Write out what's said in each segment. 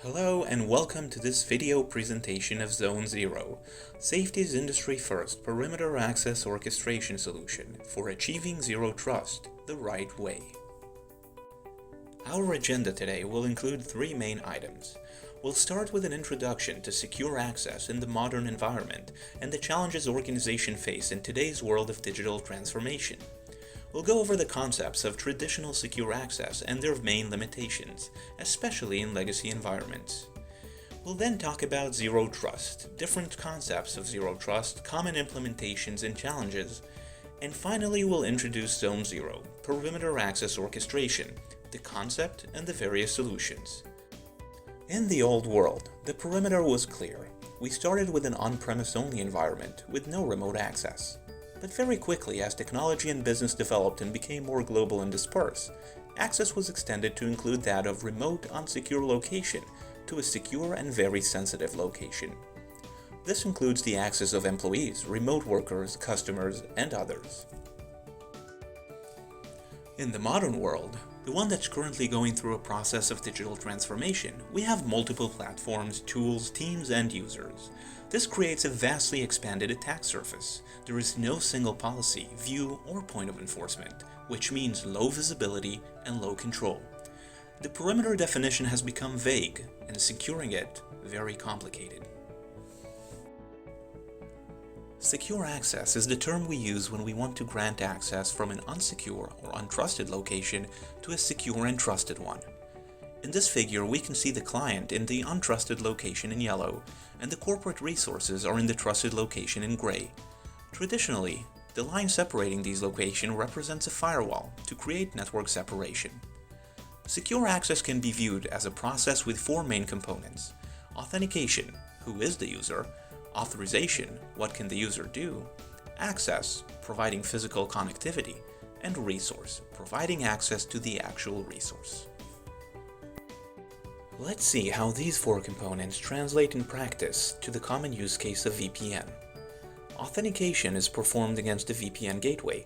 Hello and welcome to this video presentation of ZoneZero, safety's industry-first perimeter access orchestration solution for achieving zero trust the right way. Our agenda today will include three main items. We'll start with an introduction to secure access in the modern environment and the challenges organizations face in today's world of digital transformation. We'll go over the concepts of traditional secure access and their main limitations, especially in legacy environments. We'll then talk about zero trust, different concepts of zero trust, common implementations and challenges, and finally we'll introduce ZoneZero, perimeter access orchestration, the concept and the various solutions. In the old world, the perimeter was clear. We started with an on-premise only environment with no remote access. But very quickly, as technology and business developed and became more global and dispersed, access was extended to include that of remote, unsecure location to a secure and very sensitive location. This includes the access of employees, remote workers, customers, and others. In the modern world, the one that's currently going through a process of digital transformation, we have multiple platforms, tools, teams, and users. This creates a vastly expanded attack surface. There is no single policy, view, or point of enforcement, which means low visibility and low control. The perimeter definition has become vague, and securing it very complicated. Secure access is the term we use when we want to grant access from an unsecure or untrusted location to a secure and trusted one. In this figure, we can see the client in the untrusted location in yellow, and the corporate resources are in the trusted location in gray. Traditionally, the line separating these locations represents a firewall to create network separation. Secure access can be viewed as a process with four main components: authentication, who is the user; authorization, what can the user do; access, providing physical connectivity; and resource, providing access to the actual resource. Let's see how these four components translate in practice to the common use case of VPN. Authentication is performed against a VPN gateway.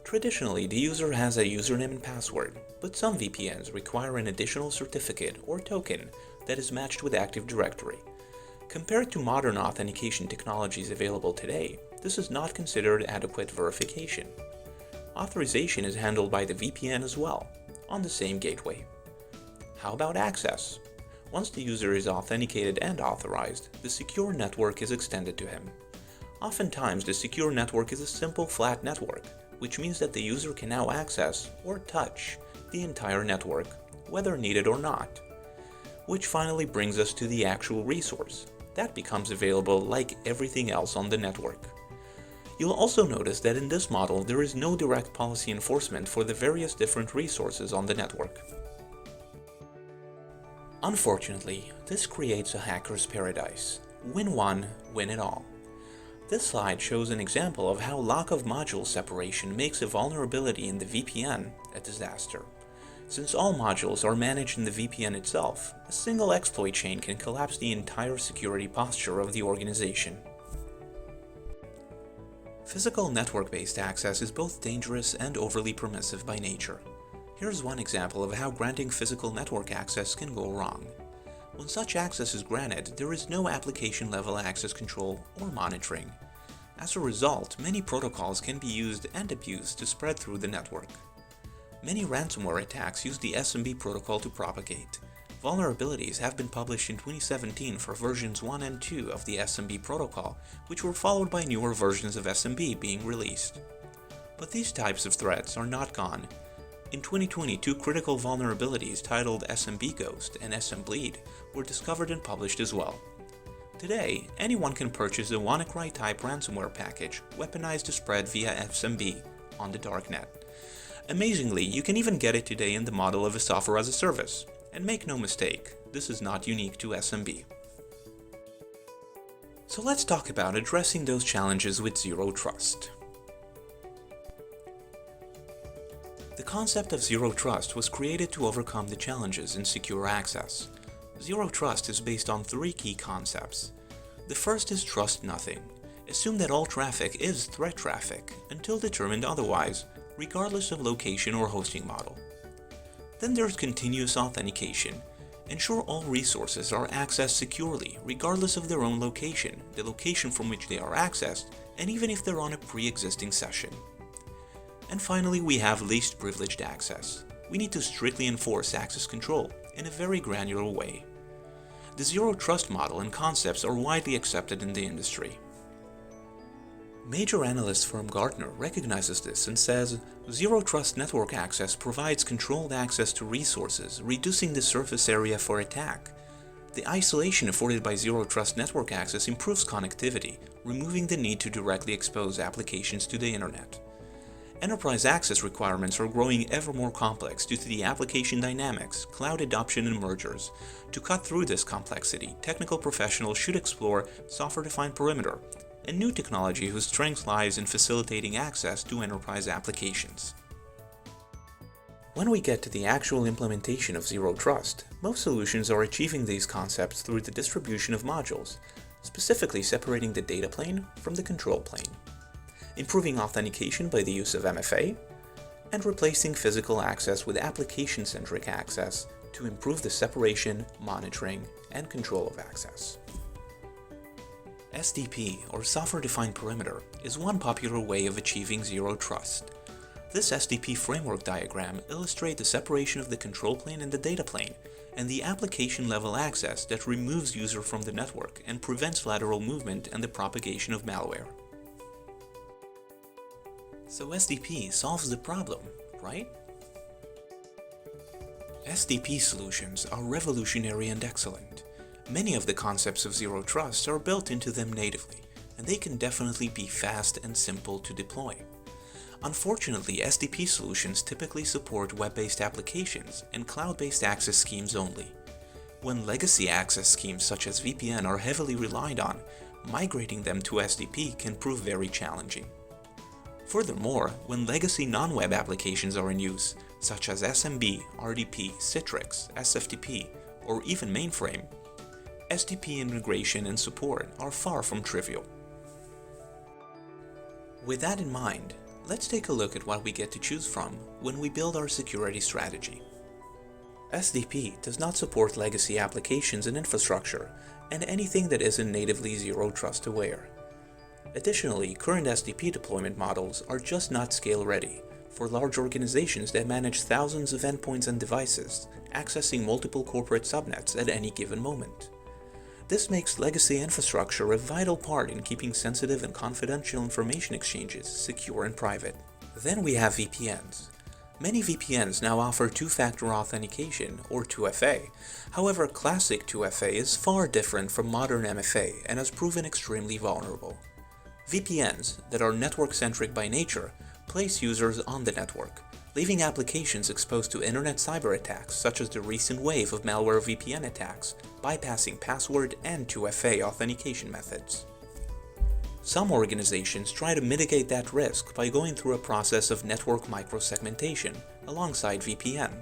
Traditionally, the user has a username and password, but some VPNs require an additional certificate or token that is matched with Active Directory. Compared to modern authentication technologies available today, this is not considered adequate verification. Authorization is handled by the VPN as well, on the same gateway. How about access? Once the user is authenticated and authorized, the secure network is extended to him. Oftentimes, the secure network is a simple flat network, which means that the user can now access or touch the entire network, whether needed or not. Which finally brings us to the actual resource. That becomes available like everything else on the network. You'll also notice that in this model there is no direct policy enforcement for the various different resources on the network. Unfortunately, this creates a hacker's paradise. Win one, win it all. This slide shows an example of how lack of module separation makes a vulnerability in the VPN a disaster. Since all modules are managed in the VPN itself, a single exploit chain can collapse the entire security posture of the organization. Physical network-based access is both dangerous and overly permissive by nature. Here's one example of how granting physical network access can go wrong. When such access is granted, there is no application-level access control or monitoring. As a result, many protocols can be used and abused to spread through the network. Many ransomware attacks use the SMB protocol to propagate. Vulnerabilities have been published in 2017 for versions 1 and 2 of the SMB protocol, which were followed by newer versions of SMB being released. But these types of threats are not gone. In 2020, two critical vulnerabilities titled SMB Ghost and SMBleed were discovered and published as well. Today, anyone can purchase a WannaCry type ransomware package weaponized to spread via SMB on the darknet. Amazingly, you can even get it today in the model of a software as a service. And make no mistake, this is not unique to SMB. So let's talk about addressing those challenges with zero trust. The concept of zero trust was created to overcome the challenges in secure access. Zero trust is based on three key concepts. The first is trust nothing. Assume that all traffic is threat traffic until determined otherwise, regardless of location or hosting model. Then there's continuous authentication. Ensure all resources are accessed securely, regardless of their own location, the location from which they are accessed, and even if they're on a pre-existing session. And finally, we have least privileged access. We need to strictly enforce access control in a very granular way. The Zero Trust model and concepts are widely accepted in the industry. Major analyst firm Gartner recognizes this and says, Zero Trust network access provides controlled access to resources, reducing the surface area for attack. The isolation afforded by Zero Trust network access improves connectivity, removing the need to directly expose applications to the internet. Enterprise access requirements are growing ever more complex due to the application dynamics, cloud adoption, and mergers. To cut through this complexity, technical professionals should explore software-defined perimeter, a new technology whose strength lies in facilitating access to enterprise applications. When we get to the actual implementation of Zero Trust, most solutions are achieving these concepts through the distribution of modules, specifically separating the data plane from the control plane, improving authentication by the use of MFA, and replacing physical access with application-centric access to improve the separation, monitoring, and control of access. SDP, or Software-Defined Perimeter, is one popular way of achieving Zero Trust. This SDP framework diagram illustrates the separation of the control plane and the data plane, and the application-level access that removes user from the network and prevents lateral movement and the propagation of malware. So SDP solves the problem, right? SDP solutions are revolutionary and excellent. Many of the concepts of Zero Trust are built into them natively, and they can definitely be fast and simple to deploy. Unfortunately, SDP solutions typically support web-based applications and cloud-based access schemes only. When legacy access schemes such as VPN are heavily relied on, migrating them to SDP can prove very challenging. Furthermore, when legacy non-web applications are in use, such as SMB, RDP, Citrix, SFTP, or even mainframe, SDP integration and support are far from trivial. With that in mind, let's take a look at what we get to choose from when we build our security strategy. SDP does not support legacy applications and infrastructure, and anything that isn't natively Zero Trust aware. Additionally, current SDP deployment models are just not scale-ready for large organizations that manage thousands of endpoints and devices, accessing multiple corporate subnets at any given moment. This makes legacy infrastructure a vital part in keeping sensitive and confidential information exchanges secure and private. Then we have VPNs. Many VPNs now offer two-factor authentication, or 2FA. However, classic 2FA is far different from modern MFA and has proven extremely vulnerable. VPNs, that are network-centric by nature, place users on the network, leaving applications exposed to internet cyber attacks such as the recent wave of malware VPN attacks, bypassing password and 2FA authentication methods. Some organizations try to mitigate that risk by going through a process of network microsegmentation alongside VPN.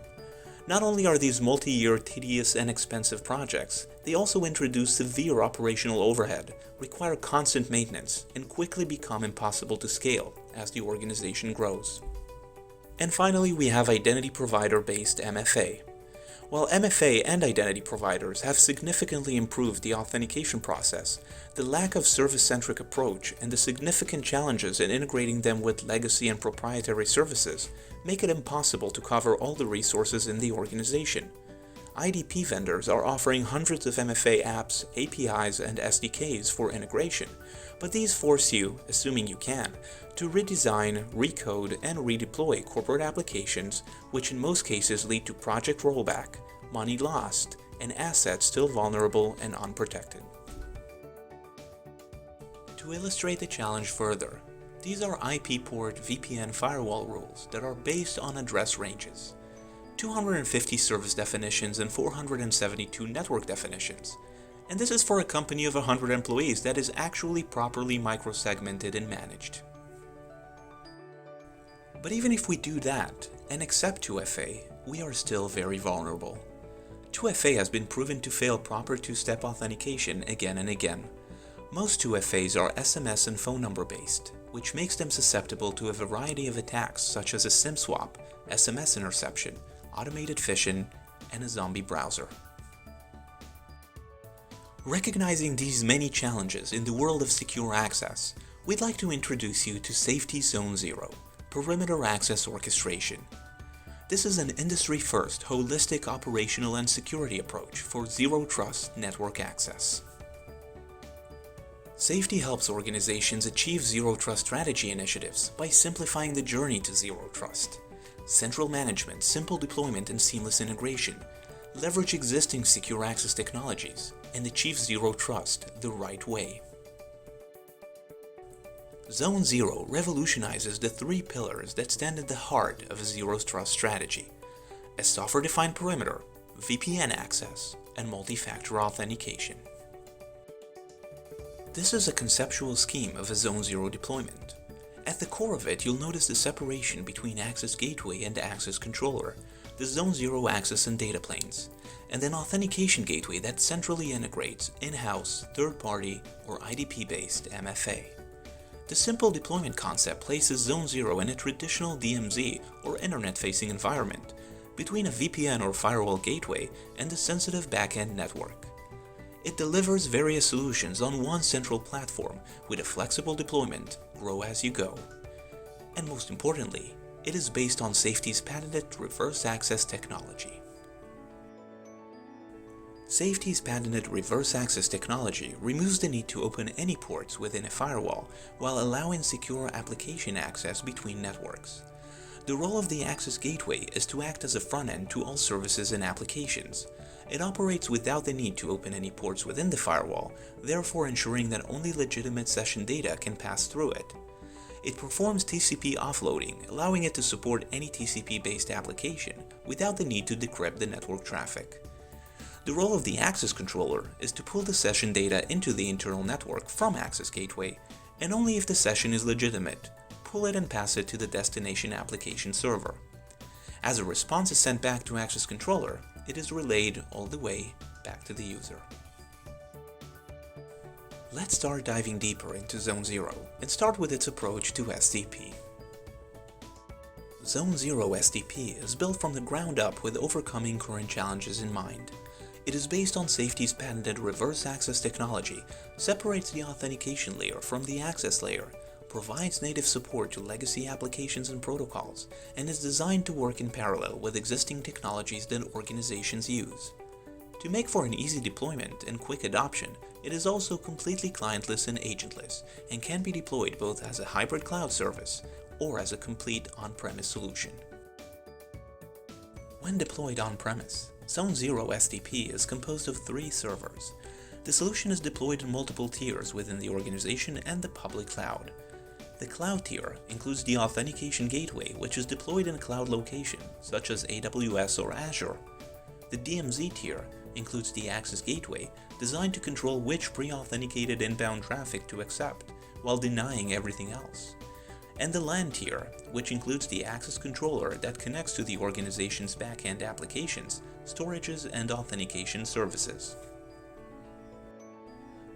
Not only are these multi-year, tedious, and expensive projects, they also introduce severe operational overhead, require constant maintenance, and quickly become impossible to scale as the organization grows. And finally, we have identity provider-based MFA. While MFA and identity providers have significantly improved the authentication process, the lack of service-centric approach and the significant challenges in integrating them with legacy and proprietary services make it impossible to cover all the resources in the organization. IDP vendors are offering hundreds of MFA apps, APIs, and SDKs for integration, but these force you, assuming you can, to redesign, recode, and redeploy corporate applications, which in most cases lead to project rollback, money lost, and assets still vulnerable and unprotected. To illustrate the challenge further, these are IP port VPN firewall rules that are based on address ranges. 250 service definitions and 472 network definitions. And this is for a company of 100 employees that is actually properly microsegmented and managed. But even if we do that and accept 2FA, we are still very vulnerable. 2FA has been proven to fail proper two-step authentication again and again. Most 2FAs are SMS and phone number based, which makes them susceptible to a variety of attacks such as a SIM swap, SMS interception, automated phishing, and a zombie browser. Recognizing these many challenges in the world of secure access, we'd like to introduce you to Safety ZoneZero, Perimeter Access Orchestration. This is an industry-first, holistic operational and security approach for zero-trust network access. Safety helps organizations achieve zero-trust strategy initiatives by simplifying the journey to zero-trust. Central management, simple deployment, and seamless integration. Leverage existing secure access technologies and achieve zero-trust the right way. ZoneZero revolutionizes the three pillars that stand at the heart of a zero-trust strategy: a software-defined perimeter, VPN access, and multi-factor authentication. This is a conceptual scheme of a ZoneZero deployment. At the core of it, you'll notice the separation between access gateway and access controller, the ZoneZero access and data planes, and an authentication gateway that centrally integrates in-house, third-party, or IDP-based MFA. The simple deployment concept places ZoneZero in a traditional DMZ or internet-facing environment between a VPN or firewall gateway and a sensitive backend network. It delivers various solutions on one central platform with a flexible deployment, grow as you go. And most importantly, it is based on Safety's patented reverse access technology. Safety's patented reverse access technology removes the need to open any ports within a firewall while allowing secure application access between networks. The role of the access gateway is to act as a front end to all services and applications. It operates without the need to open any ports within the firewall, therefore ensuring that only legitimate session data can pass through it. It performs TCP offloading, allowing it to support any TCP-based application without the need to decrypt the network traffic. The role of the access controller is to pull the session data into the internal network from access gateway, and only if the session is legitimate, pull it and pass it to the destination application server. As a response is sent back to access controller, it is relayed all the way back to the user. Let's start diving deeper into ZoneZero and start with its approach to SDP. ZoneZero SDP is built from the ground up with overcoming current challenges in mind. It is based on Safety's patented reverse access technology, separates the authentication layer from the access layer, provides native support to legacy applications and protocols, and is designed to work in parallel with existing technologies that organizations use. To make for an easy deployment and quick adoption, it is also completely clientless and agentless, and can be deployed both as a hybrid cloud service or as a complete on-premise solution. When deployed on-premise, ZoneZero SDP is composed of 3 servers. The solution is deployed in multiple tiers within the organization and the public cloud. The cloud tier includes the authentication gateway, which is deployed in a cloud location, such as AWS or Azure. The DMZ tier includes the access gateway, designed to control which pre-authenticated inbound traffic to accept, while denying everything else. And the LAN tier, which includes the access controller that connects to the organization's backend applications, storages, and authentication services.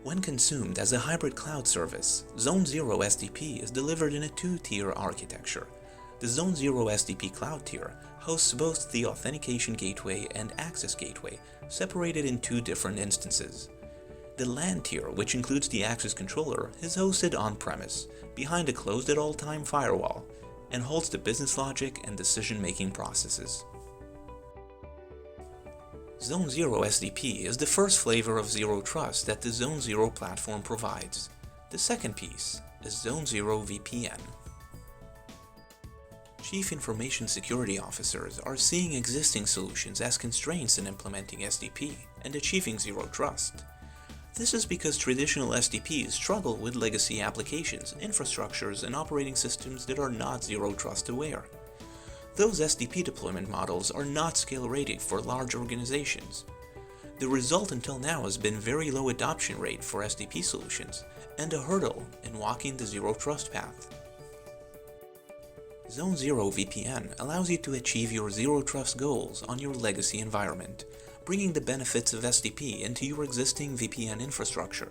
When consumed as a hybrid cloud service, ZoneZero SDP is delivered in a 2-tier architecture. The ZoneZero SDP Cloud tier hosts both the authentication gateway and access gateway, separated in 2 different instances. The LAN tier, which includes the access controller, is hosted on-premise, behind a closed-at-all-time firewall, and holds the business logic and decision-making processes. ZoneZero SDP is the first flavor of zero trust that the ZoneZero platform provides. The second piece is ZoneZero VPN. Chief Information Security Officers are seeing existing solutions as constraints in implementing SDP and achieving zero trust. This is because traditional SDPs struggle with legacy applications, infrastructures, and operating systems that are not zero trust aware. Those SDP deployment models are not scale-ready for large organizations. The result until now has been very low adoption rate for SDP solutions and a hurdle in walking the zero trust path. ZoneZero VPN allows you to achieve your zero trust goals on your legacy environment, bringing the benefits of SDP into your existing VPN infrastructure.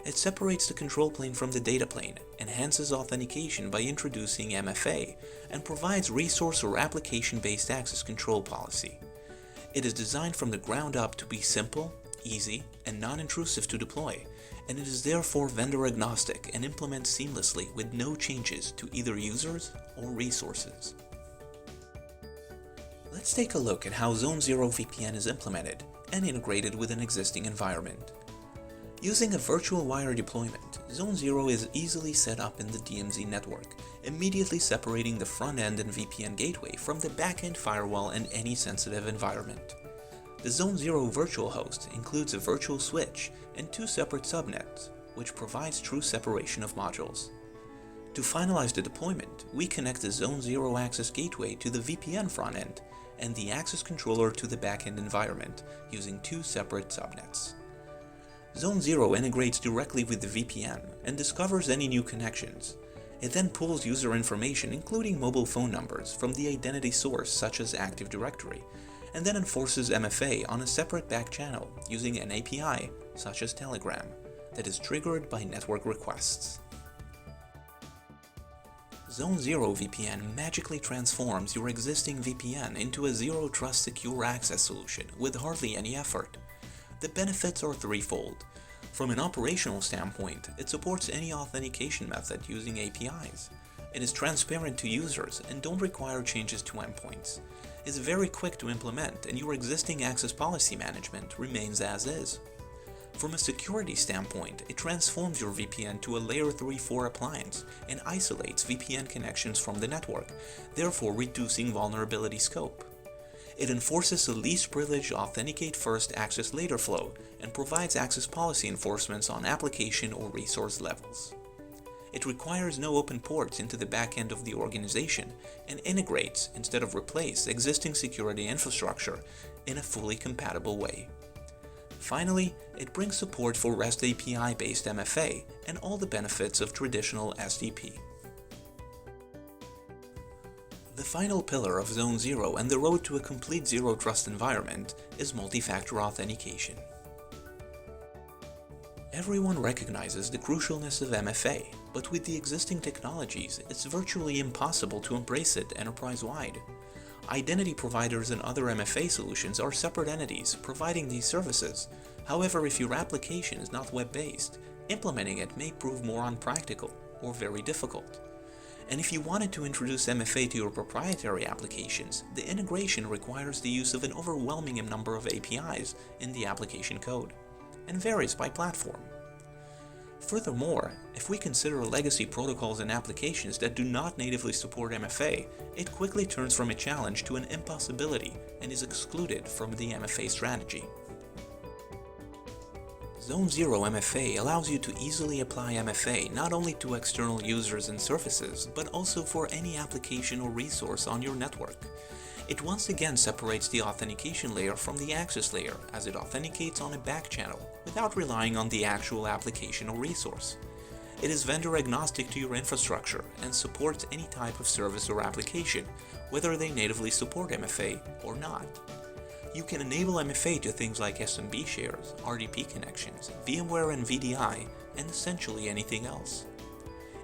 It separates the control plane from the data plane, enhances authentication by introducing MFA, and provides resource or application-based access control policy. It is designed from the ground up to be simple, easy, and non-intrusive to deploy, and it is therefore vendor agnostic and implements seamlessly with no changes to either users or resources. Let's take a look at how ZoneZeroVPN is implemented and integrated with an existing environment. Using a virtual wire deployment, ZoneZero is easily set up in the DMZ network, immediately separating the front end and VPN gateway from the back-end firewall in any sensitive environment. The ZoneZero virtual host includes a virtual switch and 2 separate subnets, which provides true separation of modules. To finalize the deployment, we connect the ZoneZero access gateway to the VPN front end and the access controller to the back-end environment using 2 separate subnets. ZoneZero integrates directly with the VPN and discovers any new connections. It then pulls user information, including mobile phone numbers, from the identity source such as Active Directory, and then enforces MFA on a separate back channel using an API such as Telegram that is triggered by network requests. ZoneZero VPN magically transforms your existing VPN into a zero-trust secure access solution with hardly any effort. The benefits are threefold. From an operational standpoint, it supports any authentication method using APIs. It is transparent to users and don't require changes to endpoints. It's very quick to implement, and your existing access policy management remains as is. From a security standpoint, it transforms your VPN to a Layer 3-4 appliance and isolates VPN connections from the network, therefore reducing vulnerability scope. It enforces a least privilege authenticate first, access later flow and provides access policy enforcements on application or resource levels. It requires no open ports into the back end of the organization and integrates, instead of replace, existing security infrastructure in a fully compatible way. Finally, it brings support for REST API-based MFA and all the benefits of traditional SDP. The final pillar of ZoneZero and the road to a complete zero-trust environment is multi-factor authentication. Everyone recognizes the crucialness of MFA, but with the existing technologies, it's virtually impossible to embrace it enterprise-wide. Identity providers and other MFA solutions are separate entities providing these services. However, if your application is not web-based, implementing it may prove more unpractical or very difficult. And if you wanted to introduce MFA to your proprietary applications, the integration requires the use of an overwhelming number of APIs in the application code, and varies by platform. Furthermore, if we consider legacy protocols and applications that do not natively support MFA, it quickly turns from a challenge to an impossibility and is excluded from the MFA strategy. ZoneZero MFA allows you to easily apply MFA not only to external users and services, but also for any application or resource on your network. It once again separates the authentication layer from the access layer, as it authenticates on a back channel without relying on the actual application or resource. It is vendor agnostic to your infrastructure and supports any type of service or application, whether they natively support MFA or not. You can enable MFA to things like SMB shares, RDP connections, VMware and VDI, and essentially anything else.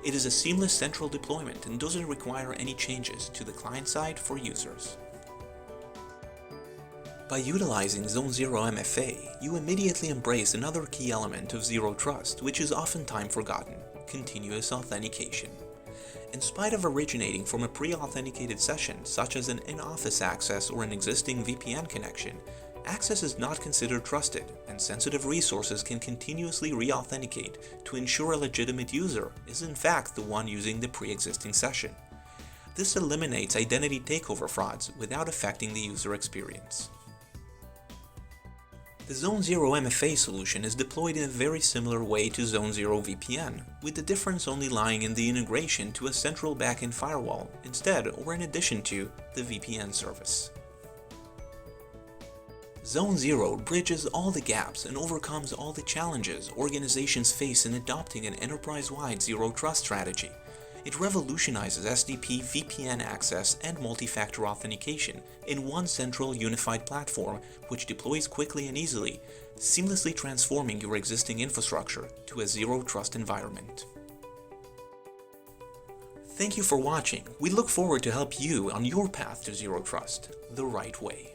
It is a seamless central deployment and doesn't require any changes to the client side for users. By utilizing ZoneZero MFA, you immediately embrace another key element of zero trust, which is oftentimes forgotten: continuous authentication. In spite of originating from a pre-authenticated session, such as an in-office access or an existing VPN connection, access is not considered trusted, and sensitive resources can continuously re-authenticate to ensure a legitimate user is in fact the one using the pre-existing session. This eliminates identity takeover frauds without affecting the user experience. The ZoneZero MFA solution is deployed in a very similar way to ZoneZero VPN, with the difference only lying in the integration to a central backend firewall instead or in addition to the VPN service. ZoneZero bridges all the gaps and overcomes all the challenges organizations face in adopting an enterprise-wide zero-trust strategy. It revolutionizes SDP VPN access and multi-factor authentication in one central unified platform which deploys quickly and easily, seamlessly transforming your existing infrastructure to a zero-trust environment. Thank you for watching. We look forward to help you on your path to zero trust the right way.